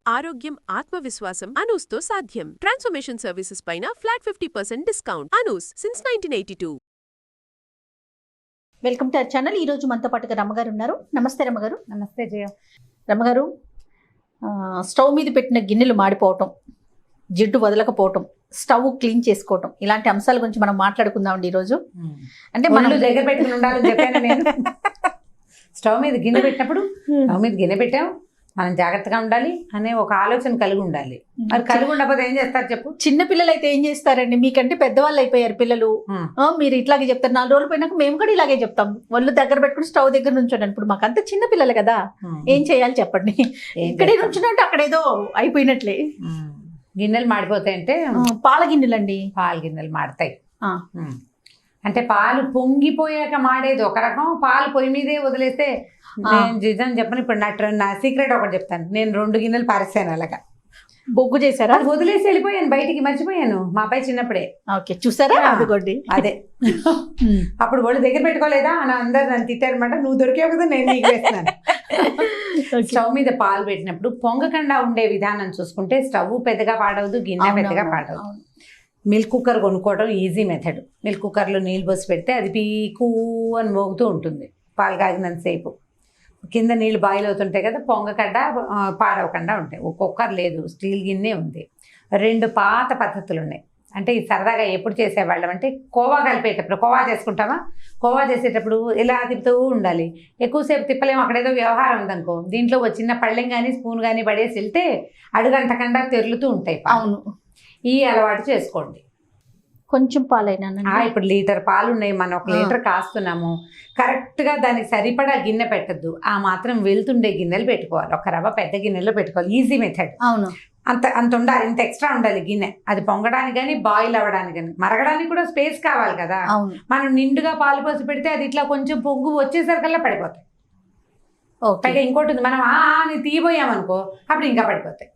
ఆరోగ్యం, ఆత్మవిశ్వాసం అనూస్తో సాధ్యం. ట్రాన్స్ఫర్మేషన్ సర్వీసెస్ పైన flat 50% discount. Anoos since 1982. Welcome to our channel. ఈ రోజు మనతో పాటుగా రమ్మగారు ఉన్నారు. నమస్తే రమ్మగారు. నమస్తే జయ. రమ్మగారు, స్టవ్ మీద పెట్టిన గిన్నెలు మాడిపోవటం, జిడ్డు వదలకపోవటం, స్టవ్ క్లీన్ చేసుకోవటం, ఇలాంటి అంశాల గురించి మనం మాట్లాడుకుందామండి ఈరోజు. అంటే మనం దగ్గర పెట్టుకుని ఉండాలని చెప్పాను నేను. స్టవ్ మీద గిన్నె పెట్టినప్పుడు స్టవ్ మీద గిన్నె పెట్టాం, మనం జాగ్రత్తగా ఉండాలి అనే ఒక ఆలోచన కలిగి ఉండాలి. మరి కలిగి ఉండకపోతే ఏం చేస్తారు చెప్పు? చిన్న పిల్లలు అయితే ఏం చేస్తారండి, మీకంటే పెద్దవాళ్ళు అయిపోయారు పిల్లలు. మీరు ఇట్లాగే చెప్తారు, 4 రోజులు పోయినాక మేము కూడా ఇలాగే చెప్తాం, ఒళ్ళు దగ్గర పెట్టుకుని స్టవ్ దగ్గర నుంచోండి. ఇప్పుడు మాకు అంత చిన్న పిల్లలు కదా, ఏం చేయాలి చెప్పండి. ఇక్కడే నుంచున్నట్టు అక్కడ ఏదో అయిపోయినట్లే. గిన్నెలు మాడిపోతాయి అంటే పాల గిన్నెలు అండి. పాల గిన్నెలు మాడతాయి అంటే పాలు పొంగిపోయాక మాడేది ఒక రకం, పాలు పొయ్యి మీదే వదిలేస్తే. నేను నిజం చెప్పను, ఇప్పుడు నా సీక్రెట్ ఒకటి చెప్తాను. నేను 2 గిన్నెలు పారేసాను అలాగా. బొగ్గు చేశారా? అది వదిలేసి వెళ్ళిపోయాను బయటికి, మర్చిపోయాను మా అబ్బాయి చిన్నప్పుడే. ఓకే, చూసారా? అదిగోండి అదే. అప్పుడు వాళ్ళు దగ్గర పెట్టుకోలేదా అని అందరు నన్ను తిట్టారనమాట. నువ్వు దొరికావు కదా, నేను నీకు వేస్తున్నాను. స్టవ్ మీద పాలు పెట్టినప్పుడు పొంగకుండా ఉండే విధానం చూసుకుంటే స్టవ్ పెద్దగా పాడవదు, గిన్నె పెద్దగా పాడవదు. మిల్క్ కుక్కర్ కొనుక్కోవడం ఈజీ మెథడ్. మిల్క్ కుక్కర్లో నీళ్ళు పోసి పెడితే అది పీకు అని మోగుతూ ఉంటుంది పాలు కాగినంతసేపు. కింద నీళ్ళు బాయిల్ అవుతుంటాయి కదా, పొంగకుండా పాడవకుండా ఉంటాయి. ఒక కుక్కర్ లేదు, స్టీల్ గిన్నె ఉంది. 2 పాత పద్ధతులు ఉన్నాయి. అంటే ఇది సరదాగా ఎప్పుడు చేసేవాళ్ళం అంటే, కోవా కలిపేటప్పుడు, కోవా చేసుకుంటామా, కోవా చేసేటప్పుడు ఇలా తిప్పుతూ ఉండాలి. ఎక్కువసేపు తిప్పలేము, అక్కడేదో వ్యవహారం ఉందనుకో, దీంట్లో ఒక చిన్న పళ్ళెం కానీ స్పూన్ కానీ పడేసి వెళ్తే అడుగంటకుండా తెరులుతూ ఉంటాయి. అవును, ఈ అలవాటు చేసుకోండి. కొంచెం పాలైనా ఇప్పుడు లీటర్ పాలు ఉన్నాయి, మనం 1 లీటర్ కాస్తున్నాము. కరెక్ట్గా దానికి సరిపడా గిన్నె పెట్టద్దు, ఆ మాత్రం వెళ్తుండే గిన్నెలు పెట్టుకోవాలి. ఒక రవ్వ పెద్ద గిన్నెలో పెట్టుకోవాలి. Easy method. అవును, అంత ఉండాలి, ఇంత ఎక్స్ట్రా ఉండాలి గిన్నె. అది పొంగడానికి కానీ బాయిల్ అవ్వడానికి కానీ, మరగడానికి కూడా స్పేస్ కావాలి కదా. మనం నిండుగా పాలు పోసి పెడితే అది ఇట్లా కొంచెం పొంగు వచ్చేసరికల్లా పడిపోతాయి. పైగా ఇంకోటి ఉంది, మనం అని తీయబోయామనుకో అప్పుడు ఇంకా పడిపోతాయి.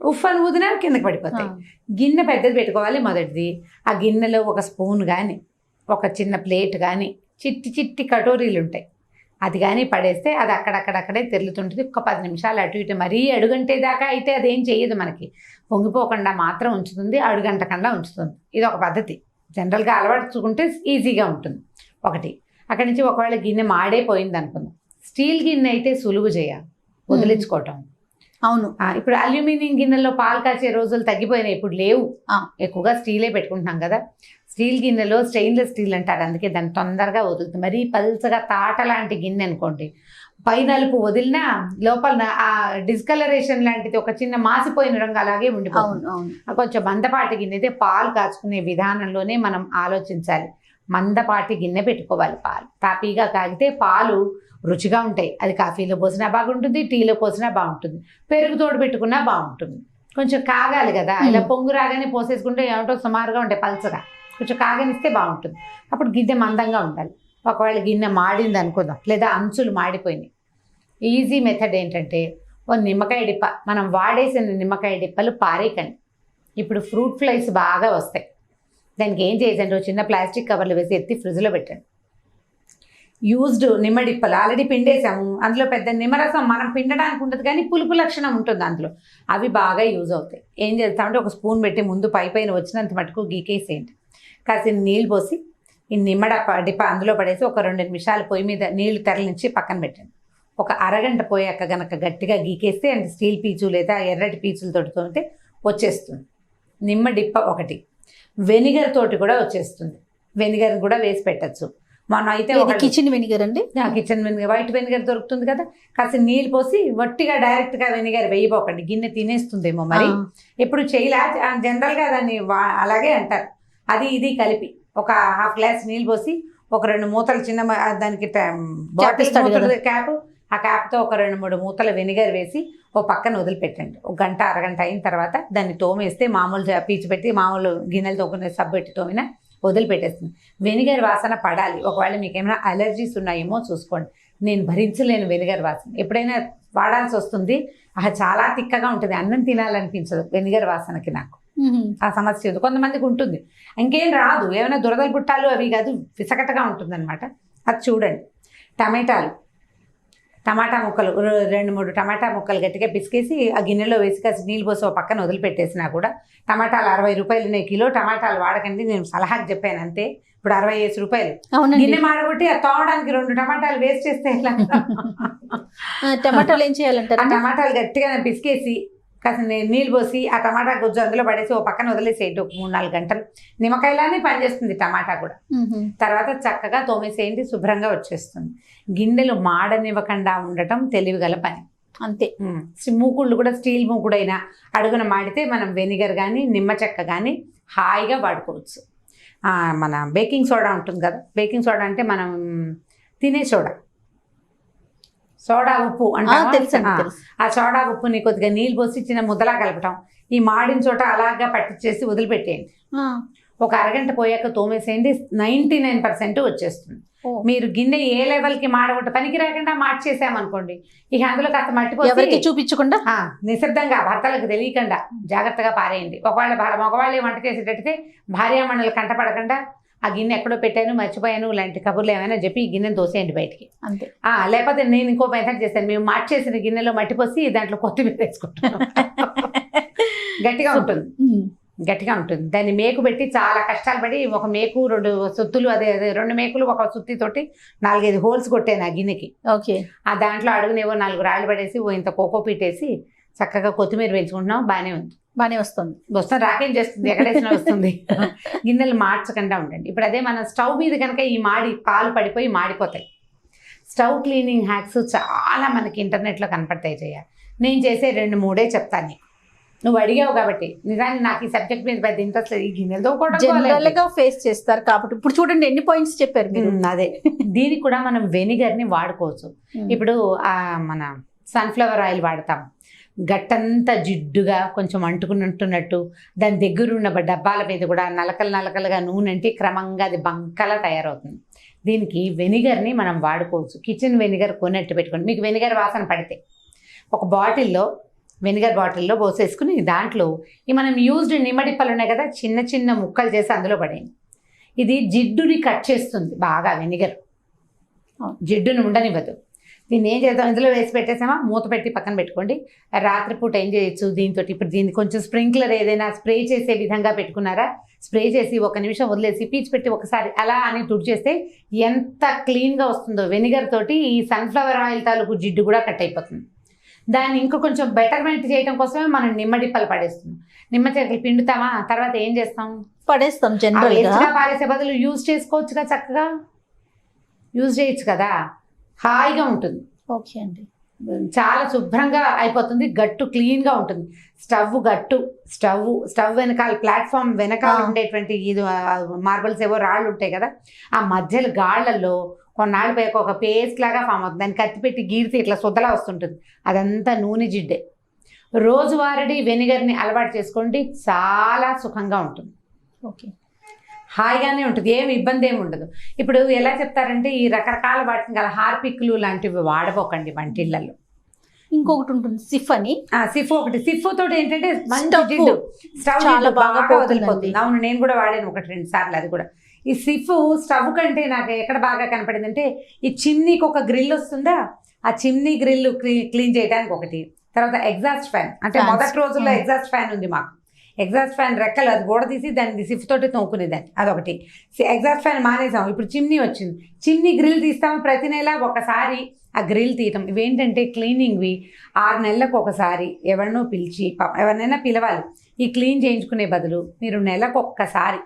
ఉఫ్ అని ఊదినా కిందకి పడిపోతాయి. గిన్నె పెద్దది పెట్టుకోవాలి మొదటిది. ఆ గిన్నెలో ఒక స్పూన్ కానీ, ఒక చిన్న ప్లేట్ కానీ, చిట్టి కటోరీలు ఉంటాయి, అది కానీ పడేస్తే అది అక్కడక్కడక్కడే తెరులుతుంటుంది. ఒక 10 నిమిషాలు అటు ఇటు, మరీ అడుగంటే దాకా అయితే అదేం చేయదు, మనకి పొంగిపోకుండా మాత్రం ఉంచుతుంది, అడుగంటకుండా ఉంచుతుంది. ఇది ఒక పద్ధతి. జనరల్గా అలవర్చుకుంటే ఈజీగా ఉంటుంది. ఒకటి. అక్కడి నుంచి ఒకవేళ గిన్నె మాడే పోయింది అనుకుందాం, స్టీల్ గిన్నె అయితే సులువు చేయాలి వదిలించుకోవటం. అవును, ఇప్పుడు అల్యూమినియం గిన్నెలో పాలు కాచే రోజులు తగ్గిపోయినాయి, ఇప్పుడు లేవు. ఎక్కువగా స్టీలే పెట్టుకుంటున్నాం కదా. స్టీల్ గిన్నెలో స్టెయిన్లెస్ స్టీల్ అంటారు, అందుకే దాన్ని తొందరగా వదులుతుంది. మరీ పల్చగా తాట లాంటి గిన్నె అనుకోండి, పైనలుపు వదిలినా లోపల ఆ డిస్కలరేషన్ లాంటిది, ఒక చిన్న మాసిపోయిన రంగు అలాగే ఉండిపోతుంది. కొంచెం మందపాటి గిన్నె అయితే పాలు కాచుకునే విధానంలోనే మనం ఆలోచించాలి. మందపాటి గిన్నె పెట్టుకోవాలి. పాలు తాపీగా కాగితే పాలు రుచిగా ఉంటాయి. అది కాఫీలో పోసినా బాగుంటుంది, టీలో పోసినా బాగుంటుంది, పెరుగు తోడు పెట్టుకున్నా బాగుంటుంది. కొంచెం కాగాలి కదా, ఇలా పొంగు రాగానే పోసేసుకుంటే ఏమిటో సుమారుగా ఉంటాయి, పల్చగా. కొంచెం కాగనిస్తే బాగుంటుంది. అప్పుడు గిన్నె మందంగా ఉండాలి. ఒకవేళ గిన్నె మాడింది అనుకుందాం, లేదా అంచులు మాడిపోయినాయి, ఈజీ మెథడ్ ఏంటంటే, ఓ నిమ్మకాయ డిప్ప, మనం వాడేసిన నిమ్మకాయ డిప్పలు పారేయకండి. ఇప్పుడు ఫ్రూట్ ఫ్లైస్ బాగా వస్తాయి, దానికి ఏం చేయండి, చిన్న ప్లాస్టిక్ కవర్లు వేసి ఎత్తి ఫ్రిడ్జ్లో పెట్టండి. యూజ్డ్ నిమ్మడిప్పలు ఆల్రెడీ పిండేసాము, అందులో పెద్ద నిమ్మరసం మనం పిండడానికి ఉంటుంది కానీ పులుపు లక్షణం ఉంటుంది అందులో, అవి బాగా యూజ్ అవుతాయి. ఏం చేస్తామంటే, ఒక స్పూన్ పెట్టి ముందు పైన వచ్చినంత మటుకు గీకేసేయండి. కాసిన నీళ్ళు పోసి ఈ డిప్ప అందులో పడేసి ఒక 2 నిమిషాలు పొయ్యి మీద నీళ్లు తెరలించి పక్కన పెట్టండి. ఒక అరగంట పోయాక గనక గట్టిగా గీకేస్తే, అంటే స్టీల్ పీచు లేదా ఎర్రటి పీచులతో తోమితే వచ్చేస్తుంది. నిమ్మ డిప్ప ఒకటి. వెనిగర్ తోటి కూడా వచ్చేస్తుంది, వెనిగర్ కూడా వేసి పెట్టచ్చు. మనం అయితే కిచెన్ వెనిగర్ అండి, కిచెన్ వెనిగర్, వైట్ వెనిగర్ దొరుకుతుంది కదా. కాస్త నీళ్ళు పోసి వట్టిగా డైరెక్ట్గా వెనిగర్ వేయబోకండి, గిన్నె తినేస్తుందేమో. మరి ఎప్పుడు చేయలే, జనరల్గా దాన్ని అలాగే అంటారు. అది ఇది కలిపి ఒక ½ గ్లాస్ నీళ్ళు పోసి ఒక 2 మూతలు చిన్న దానికి బాటిల్ క్యాప్, ఆ క్యాప్తో ఒక 2-3 మూతల వెనిగర్ వేసి ఓ పక్కన వదిలిపెట్టండి. 1 గంట అరగంట అయిన తర్వాత దాన్ని తోమేస్తే, మామూలు పీచు పెట్టి మామూలు గిన్నెలు తోకునే సబ్బు పెట్టి తోమినా వదిలిపెట్టేస్తుంది. వెనిగర్ వాసన పడాలి. ఒకవేళ మీకు ఏమైనా అలర్జీస్ ఉన్నాయేమో చూసుకోండి. నేను భరించలేను వెనిగర్ వాసన, ఎప్పుడైనా వాడాల్సి వస్తుంది. చాలా తిక్కగా ఉంటుంది, అన్నం తినాలనిపించదు వెనిగర్ వాసనకి. నాకు ఆ సమస్య ఉంది, కొంతమందికి ఉంటుంది. ఇంకేం రాదు, ఏమైనా దురదలు పుట్టాలు అవి కాదు, విసకటగా ఉంటుంది అనమాట. అది చూడండి. టమాటాలు టమాటా ముక్కలు 2-3 టమాటా ముక్కలు గట్టిగా పిసికేసి ఆ గిన్నెలో వేసి కాసి నీళ్ళు పోసి ఒక పక్కన వదిలిపెట్టేసినా కూడా టమాటాలు 60 రూపాయలు ఉన్నాయి కిలో. టమాటాలు వాడకండి, నేను సలహాకి చెప్పాను అంతే. ఇప్పుడు 60 రూపాయలు గిన్నె మాడగొట్టి ఆ తోవడానికి 2 టమాటాలు వేస్ట్ చేస్తే ఎలా? టమాటాలు ఏం చేయాలంటారు? ఆ టమాటాలు గట్టిగా పిసికేసి కాస్త నీళ్ళు పోసి ఆ టమాటా గుజ్జు అందులో పడేసి ఓ పక్కన వదిలేసేయండి ఒక 3-4 గంటలు. నిమ్మకాయలానే పనిచేస్తుంది టమాటా కూడా. తర్వాత చక్కగా తోమేసేయండి, శుభ్రంగా వచ్చేస్తుంది. గిన్నెలు మాడనివ్వకుండా ఉండటం తెలివిగల పని అంతే. మూకుళ్ళు కూడా స్టీల్ మూకుడైనా అడుగున మాడితే మనం వెనిగర్ కానీ నిమ్మ చెక్క కానీ హాయిగా వాడుకోవచ్చు. మన బేకింగ్ సోడా ఉంటుంది కదా, బేకింగ్ సోడా అంటే మనం తినే సోడా ఉప్పు అంటే ఆ సోడా ఉప్పుని కొద్దిగా నీళ్ళు పోసి చిన్న ముద్దలా కలపటం, ఈ మాడిన చోట అలాగా పట్టించేసి వదిలిపెట్టేయండి. ఒక అరగంట పోయాక తోమేసేయండి, 99% వచ్చేస్తుంది. మీరు గిన్నె ఏ లెవెల్కి మాడగొట్ట పనికి రాకుండా మార్చేసామనుకోండి, ఇక అందులో కాస్త మట్టిపోయి చూపించకుండా నిశ్శబ్దంగా భర్తలకు తెలియకుండా జాగ్రత్తగా పారేయండి. ఒకవేళ మగవాళ్ళే వంట చేసేటట్టుగా భార్యామణులు కంటపడకుండా ఆ గిన్నె ఎక్కడో పెట్టాను మర్చిపోయాను ఇలాంటి కబుర్లు ఏమైనా చెప్పి ఈ గిన్నెను తోసేయండి బయటికి అంతే. లేకపోతే నేను ఇంకో మెథడ్ చేస్తాను, మేము మార్చేసిన గిన్నెలో మట్టిపోసి దాంట్లో కొత్తిమీర వేసుకుంటాం. గట్టిగా ఉంటుంది. దాన్ని మేకు పెట్టి చాలా కష్టాలు పడి ఒక మేకు 2 సుత్తులు అదే 2 మేకులు ఒక సుత్తితోటి 4-5 హోల్స్ కొట్టాను ఆ గిన్నెకి. ఓకే. ఆ దాంట్లో అడుగునేవో 4 రాళ్ళు పడేసి ఇంత కోకో పీటేసి చక్కగా కొత్తిమీర వేసుకుంటున్నాం. బాగానే వస్తుంది. రాకేం చేస్తుంది, ఎక్కడేసినా వస్తుంది. గిన్నెలు మార్చకుండా ఉండండి. ఇప్పుడు అదే మన స్టవ్ మీద కనుక ఈ పాలు పడిపోయి మాడిపోతాయి. స్టవ్ క్లీనింగ్ హ్యాక్స్ చాలా మనకి ఇంటర్నెట్లో కనపడతాయి. చేయాలి నేను చేసే 2-3 చెప్తాను. నువ్వు అడిగావు కాబట్టి నిజానికి నాకు ఈ సబ్జెక్ట్ మీద పెద్ద ఇంట్రెస్ట్ లేదు. ఈ గిన్నెలతో కూడా జనరల్ గా ఫేస్ చేస్తారు కాబట్టి ఇప్పుడు చూడండి ఎన్ని పాయింట్స్ చెప్పారు మీరు. అదే దీనికి కూడా మనం వెనిగర్ని వాడుకోవచ్చు. ఇప్పుడు మన సన్ఫ్లవర్ ఆయిల్ వాడతాం, గట్టంతా జిడ్డుగా కొంచెం అంటుకున్నట్టున్నట్టు దాని దగ్గరున్న డబ్బాల మీద కూడా నలకలుగా నూనె అంటే క్రమంగా అది బంకలా తయారవుతుంది. దీనికి వెనిగర్ని మనం వాడుకోవచ్చు. కిచెన్ వెనిగర్ కొన్నట్టు పెట్టుకోండి. మీకు వెనిగర్ వాసన పడితే ఒక వెనిగర్ బాటిల్లో పోసేసుకుని దాంట్లో ఈ మనం యూజ్డ్ నిమ్మడిప్పలు ఉన్నాయి కదా, చిన్న ముక్కలు చేసి అందులో పడేయండి. ఇది జిడ్డుని కట్ చేస్తుంది బాగా. వెనిగర్ జిడ్డుని ఉండనివ్వదు. దీన్ని ఏం చేద్దాం, ఇందులో వేసి పెట్టేసామా, మూత పెట్టి పక్కన పెట్టుకోండి. రాత్రిపూట ఏం చేయొచ్చు దీంతో, ఇప్పుడు దీన్ని కొంచెం స్ప్రింక్లర్ ఏదైనా స్ప్రే చేసే విధంగా పెట్టుకున్నారా, స్ప్రే చేసి 1 నిమిషం వదిలేసి పీచు పెట్టి ఒకసారి అలా అని తుడిచేస్తే ఎంత క్లీన్గా వస్తుందో. వెనిగర్ తోటి ఈ సన్ఫ్లవర్ ఆయిల్ తాలూకు జిడ్డు కూడా కట్ అయిపోతుంది. దాన్ని ఇంకా కొంచెం బెటర్మెంట్ చేయడం కోసమే మనం నిమ్మడిప్పలు పడేస్తున్నాం. నిమ్మ చెక్కలు పిండుతామా, తర్వాత ఏం చేస్తాం, పడేస్తాం. జనరల్గా పారేసే బదులు యూజ్ చేసుకోవచ్చుగా, చక్కగా యూజ్ చేయొచ్చు కదా, హాయిగా ఉంటుంది. ఓకే అండి. చాలా శుభ్రంగా అయిపోతుంది, గట్టు క్లీన్గా ఉంటుంది. స్టవ్ వెనకాల ప్లాట్ఫామ్ వెనకాల ఉండేటువంటి ఇది మార్బల్స్ ఏవో రాళ్ళు ఉంటాయి కదా, ఆ మధ్యలో గాళ్లలో కొన్నాళ్ళు పోయాక ఒక పేస్ట్ లాగా ఫామ్ అవుతుంది. దాన్ని కత్తి పెట్టి గీరితే ఇట్లా సుద్దలా వస్తుంటుంది. అదంతా నూనె జిడ్డే. రోజువారీ వెనిగర్ని అలవాటు చేసుకోండి, చాలా సుఖంగా ఉంటుంది. ఓకే, హాయిగానే ఉంటుంది, ఏమి ఇబ్బంది ఏమి ఉండదు. ఇప్పుడు ఎలా చెప్తారంటే ఈ రకరకాల వాటిని కదా హార్పిక్లు లాంటివి వాడబోకండి వంటిళ్ళల్లో. ఇంకొకటి ఉంటుంది సిఫ్ అని, సిఫ్ తోటి ఏంటంటే మంచి జిడ్డు స్టవ్ బాగా వదిలిపోతుంది. అవును, నేను కూడా వాడాను 1-2 సార్లు. అది కూడా ఈ సిఫ్ స్టవ్ కంటే నాకు ఎక్కడ బాగా కనపడింది అంటే ఈ చిమ్నీకి ఒక గ్రిల్ వస్తుందా, ఆ చిమ్నీ గ్రిల్ క్లీన్ చేయడానికి ఒకటి. తర్వాత ఎగ్జాస్ట్ ఫ్యాన్, అంటే మొదటి రోజుల్లో ఎగ్జాస్ట్ ఫ్యాన్ ఉంది మాకు. ఎగ్జాస్ట్ ఫ్యాన్ రెక్కలు అది కూడా తీసి దాన్ని సిఫ్ తోటి తోముకునేదాన్ని, అదొకటి. ఎగ్జాస్ట్ ఫ్యాన్ మానేసాం, ఇప్పుడు చిమ్నీ వచ్చింది. చిమ్నీ గ్రిల్ తీస్తాము, ప్రతి నెల ఒకసారి ఆ గ్రిల్ తీయటం. ఇవేంటంటే క్లీనింగ్వి 6 నెలలకు ఒకసారి ఎవరినో పిలిచి, ఎవరినైనా పిలవాలి. ఈ క్లీన్ చేయించుకునే బదులు మీరు నెలకు ఒక్కసారి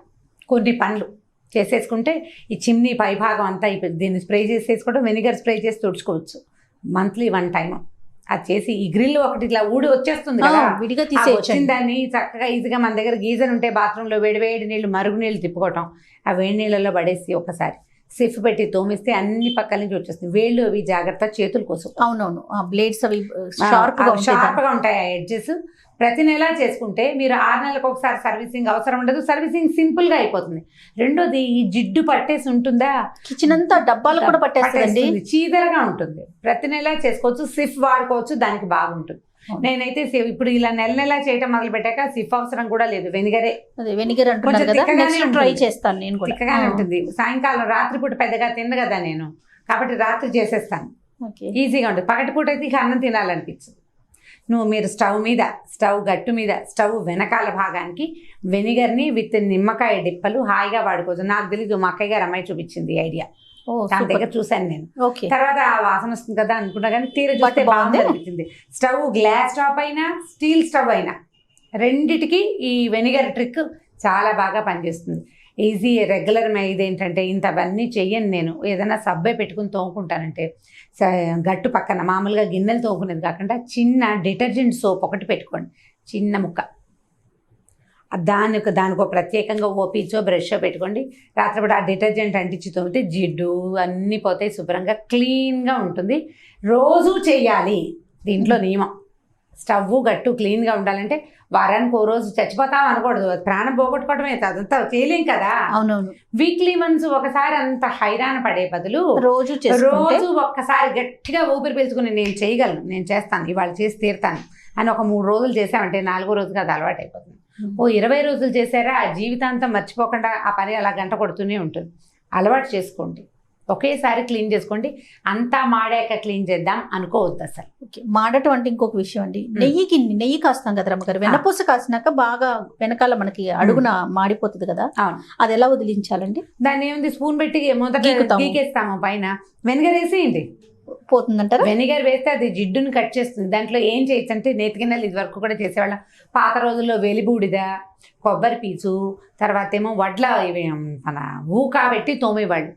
కొన్ని పనులు చేసేసుకుంటే ఈ చిమ్నీ పైభాగం అంతా అయిపోయింది. దీన్ని స్ప్రే చేసేసుకోవడం, వెనిగర్ స్ప్రే చేసి తుడుచుకోవచ్చు. మంత్లీ 1 టైం అది చేసి ఈ గ్రిల్ ఒకటి ఇట్లా ఊడి వచ్చేస్తుంది కదా, విడిగా వచ్చిన దాన్ని చక్కగా ఈజీగా మన దగ్గర గీజర్ ఉంటే బాత్రూంలో వేడి నీళ్ళు మరుగు నీళ్ళు తిప్పుకోవటం, ఆ వేడి నీళ్ళలో పడేసి ఒకసారి సిఫ్ పెట్టి తోమిస్తే అన్ని పక్కల నుంచి వచ్చేస్తుంది. వేళ్ళు అవి జాగ్రత్త, చేతుల కోసం. అవునవును, బ్లేడ్స్ అవి షార్ప్గా ఉంటాయి ఆ ఎడ్జెస్. ప్రతి నెల చేసుకుంటే మీరు 6 నెలలకు ఒకసారి సర్వీసింగ్ అవసరం ఉండదు, సర్వీసింగ్ సింపుల్గా అయిపోతుంది. రెండోది ఈ జిడ్డు పట్టేసి ఉంటుందా, కిచెన్ అంతా డబ్బాలు కూడా పట్టేస్తుంది, చీదరగా ఉంటుంది. ప్రతి నెల చేసుకోవచ్చు, సిఫ్ వాడుకోవచ్చు, దానికి బాగుంటుంది. నేనైతే ఇప్పుడు ఇలా నెల చేయటం మొదలు పెట్టాక సిఫ్ అవసరం కూడా లేదు, వెనిగరే. వెనిగర్ ట్రై చేస్తాను నేను కూడా. తిక్కగానే ఉంటుంది. సాయంకాలం రాత్రిపూట పెద్దగా తిన్న కదా నేను, కాబట్టి రాత్రి చేసేస్తాను. ఓకే. ఈజీగా ఉంటుంది. పగటిపూట అయితే ఇక అన్నం తినాలనిపించదు. మీరు స్టవ్ గట్టు మీద స్టవ్ వెనకాల భాగానికి వెనిగర్ని విత్ నిమ్మకాయ డిప్పలు హాయిగా వాడుకోవచ్చు. నాకు తెలీదు, మా అక్కయ్య గారు అమ్మాయి చూపించింది ఈ ఐడియా. దాని దగ్గర చూశాను నేను. తర్వాత ఆ వాసన వస్తుంది కదా అనుకున్నా కానీ తీర చూస్తే బాగుంది అనిపించింది. స్టవ్ గ్లాస్ స్టవ్ అయినా స్టీల్ స్టవ్ అయినా రెండిటికి ఈ వెనిగర్ ట్రిక్ చాలా బాగా పనిచేస్తుంది. ఈజీ రెగ్యులర్ ఇదేంటంటే ఇంతవన్నీ చెయ్యను నేను. ఏదైనా సబ్బే పెట్టుకుని తోముకుంటానంటే గట్టు పక్కన మామూలుగా గిన్నెలు తోముకునేది కాకుండా చిన్న డిటర్జెంట్ సోప్ ఒకటి పెట్టుకోండి, చిన్న ముక్క. దానికో ప్రత్యేకంగా ఓ పీచో బ్రషో పెట్టుకోండి. రాత్రిపూట ఆ డిటర్జెంట్ అంటించి తోమితే జిడ్డు అన్నీ పోతాయి, శుభ్రంగా క్లీన్గా ఉంటుంది. రోజు చెయ్యాలి. దీంట్లో నియమం స్టవ్ గట్టు క్లీన్గా ఉండాలంటే వారానికి ఓ రోజు చచ్చిపోతాం అనకూడదు, ప్రాణం పోగొట్టుకోవడమే, అదంతా చేయలేం కదా. అవునవును. వీక్లీ వన్స్ ఒకసారి అంత హైరాణ పడే బదులు రోజు ఒక్కసారి గట్టిగా ఊపిరి పీల్చుకుని నేను చేయగలను, నేను చేస్తాను, ఇవాళ చేసి తీరుతాను అని ఒక 3 రోజులు చేసామంటే 4వ రోజుకి అది అలవాటు అయిపోతుంది. ఓ 20 రోజులు చేశారా ఆ జీవితాంతం మర్చిపోకుండా ఆ పని అలా గంట కొడుతూనే ఉంటుంది. అలవాటు చేసుకోండి, ఒకేసారి క్లీన్ చేసుకోండి. అంతా మాడాక క్లీన్ చేద్దాం అనుకోవద్దు అసలు. ఓకే. మాడటం అంటే ఇంకొక విషయం అండి, నెయ్యి కాస్తాం కదా రమ్మగారు, వెనపూస కాసినాక బాగా వెనకాల మనకి అడుగున మాడిపోతుంది కదా, అది ఎలా వదిలించాలండి? దాన్ని ఏముంది, స్పూన్ పెట్టి మొదట గీకేస్తాము, పైన వెనిగర్ వేసేయండి, పోతుందంటారా? వెనిగర్ వేస్తే అది జిడ్డుని కట్ చేస్తుంది. దాంట్లో ఏం చేయొచ్చు అంటే నేతి గిన్నెలు ఇది వరకు కూడా చేసేవాళ్ళం. పాత రోజుల్లో వెలిబూడిద, కొబ్బరి పీచు, తర్వాత ఏమో వడ్ల ఇవి మన ఊకా పెట్టి తోమేవాళ్ళు.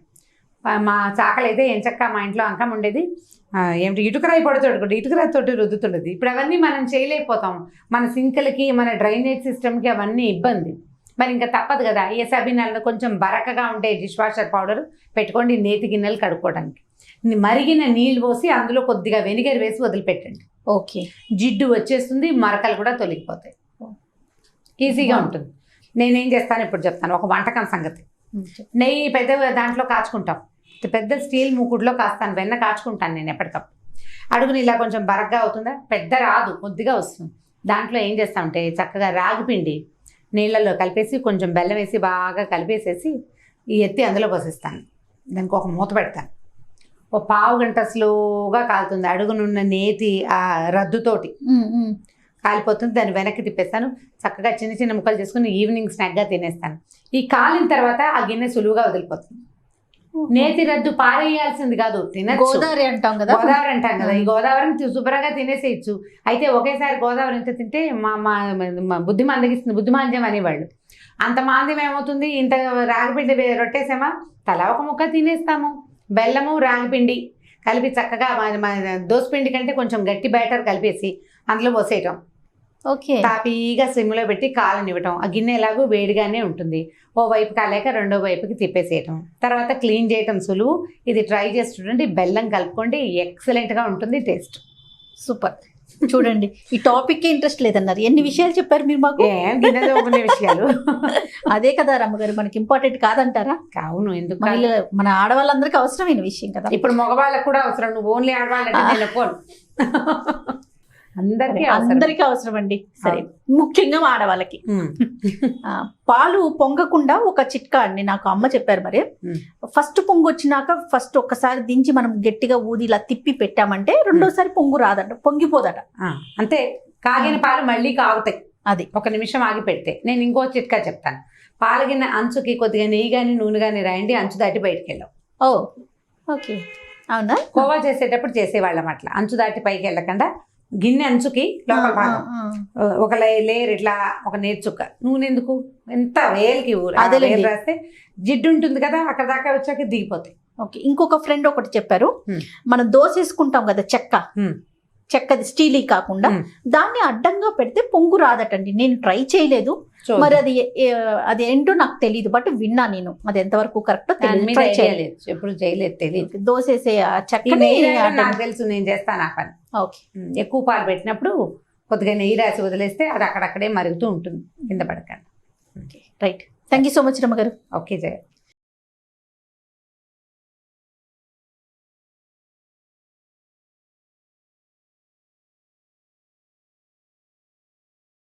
మా చాకలైతే ఎంచక్క మా ఇంట్లో అంకం ఉండేది, ఏమిటి ఇటుకరాయి పడుతుంది, ఇటుకరాయితోటి రుద్దుతుండేది. ఇప్పుడు అవన్నీ మనం చేయలేకపోతాం, మన సింకులకి మన డ్రైనేజ్ సిస్టమ్కి అవన్నీ ఇబ్బంది. మరి ఇంకా తప్పదు కదా. ఏ సబీనాలను కొంచెం బరకగా ఉంటే డిష్ వాషర్ పౌడర్ పెట్టుకోండి నేతి గిన్నెలు కడుక్కోవడానికి. మరిగిన నీళ్ళు పోసి అందులో కొద్దిగా వెనిగర్ వేసి వదిలిపెట్టండి. ఓకే. జిడ్డు వచ్చేస్తుంది, మరకలు కూడా తొలగిపోతాయి, ఈజీగా ఉంటుంది. నేనేం చేస్తాను ఇప్పుడు చెప్తాను ఒక వంటకం సంగతి. నెయ్యి పెద్ద దాంట్లో కాచుకుంటాం, పెద్ద స్టీల్ మూకుడులో కాస్తాను, వెన్న కాచుకుంటాను నేను ఎప్పటికప్పుడు. అడుగుని ఇలా కొంచెం బరగ్గా అవుతుందా, పెద్ద రాదు, కొద్దిగా వస్తుంది. దాంట్లో ఏం చేస్తామంటే చక్కగా రాగిపిండి నీళ్ళల్లో కలిపేసి కొంచెం బెల్లం వేసి బాగా కలిపేసేసి ఈ ఎత్తి అందులో పోసేస్తాను. దానికి ఒక మూత పెడతాను, ఓ 1/2 గంట స్లోగా కాలుతుంది. అడుగునున్న నేతి ఆ రద్దుతోటి కాలిపోతుంది. దాన్ని వెనక్కి తిప్పేస్తాను, చక్కగా చిన్న చిన్న ముక్కలు చేసుకుని ఈవినింగ్ స్నాక్గా తినేస్తాను. ఈ కాలిన తర్వాత ఆ గిన్నె సులువుగా వదిలిపోతుంది. నేతి రద్దు పారేయాల్సింది కాదు, తినచ్చు. గోదావరి అంటాం కదా, ఈ గోదావరిని శుభ్రంగా తినేసేయచ్చు. అయితే ఒకేసారి గోదావరి ఎంత తింటే మా బుద్ధి మందగిస్తుంది, బుద్ధిమాంద్యం అనేవాళ్ళు. అంత మాంద్యం ఏమవుతుంది, ఇంత రాగిపిండి రొట్టేసామా తలా ఒక ముక్క తినేస్తాము. బెల్లము రాగిపిండి కలిపి చక్కగా దోసపిండి కంటే కొంచెం గట్టి బ్యాటర్ కలిపేసి అందులో పోసేయటం. ఓకే. తాపీగా సిమ్లో పెట్టి కాలనివ్వటం. ఆ గిన్నె ఎలాగో వేడిగానే ఉంటుంది. ఓ వైపు కాలేక రెండో వైపుకి తిప్పేసేయటం. తర్వాత క్లీన్ చేయటం సులువు. ఇది ట్రై చేసి చూడండి, బెల్లం కలుపుకోండి, ఎక్సలెంట్గా ఉంటుంది టేస్ట్. సూపర్. చూడండి, ఈ టాపిక్ ఇంట్రెస్ట్ లేదన్నారు, ఎన్ని విషయాలు చెప్పారు మీరు మాకు. విషయాలు అదే కదా రమ్మగారు, మనకి ఇంపార్టెంట్ కాదంటారా? అవును, ఎందుకు మన ఆడవాళ్ళందరికీ అవసరమైన విషయం కదా. ఇప్పుడు మగవాళ్ళకు కూడా అవసరం, నువ్వు ఓన్లీ ఆడవాళ్ళంటే నేను పోను. అందరికీ అవసరం అండి. సరే, ముఖ్యంగా ఆడవాళ్ళకి. పాలు పొంగకుండా ఒక చిట్కా అండి నాకు అమ్మ చెప్పారు. మరి ఫస్ట్ పొంగు వచ్చినాక ఫస్ట్ ఒక్కసారి దించి మనం గట్టిగా ఊది ఇలా తిప్పి పెట్టామంటే రెండోసారి పొంగు రాదట, పొంగిపోదట. అంతే, కాగిన పాలు మళ్ళీ కాగుతాయి. అది 1 నిమిషం ఆగి పెడితే. నేను ఇంకో చిట్కా చెప్తాను. పాలగిన అంచుకి కొద్దిగా నెయ్యి కానీ నూనె కానీ రాయండి, అంచు దాటి బయటికి వెళ్ళాం. ఓ ఓకే, అవునా? కోవా చేసేటప్పుడు చేసేవాళ్ళం అట్లా, అంచు దాటి పైకి వెళ్ళకుండా గిన్నె అంచుకి లోపల భాగం ఒక లేయర్ ఇట్లా ఒక నేర్చుక్క నూనె ఎందుకు, ఎంత వేలకి రాస్తే జిడ్డు ఉంటుంది కదా, అక్కడ దాకా వచ్చాక దిగిపోతాయి. ఓకే. ఇంకొక ఫ్రెండ్ ఒకటి చెప్పారు, మనం దోశ వేసుకుంటాం కదా చెక్కది స్టీలీ కాకుండా, దాన్ని అడ్డంగా పెడితే పొంగు రాదటండి. నేను ట్రై చేయలేదు, మరి అది ఏంటో నాకు తెలియదు, బట్ విన్నా నేను. అది ఎంతవరకు కరెక్ట్ చేయలేదు, ఎప్పుడు చేయలేదు, తెలియదు. దోశ వేసే చెక్కని నాకు తెలుసు, నేను చేస్తాను ఆ పని. ఓకే. ఎక్కువ పాలు పెట్టినప్పుడు కొద్దిగా నెయ్యి రాసి వదిలేస్తే అది అక్కడక్కడే మరుగుతూ ఉంటుంది, కింద పడకండి. Right. Thank you so much రమ్మగారు. ఓకే జయ.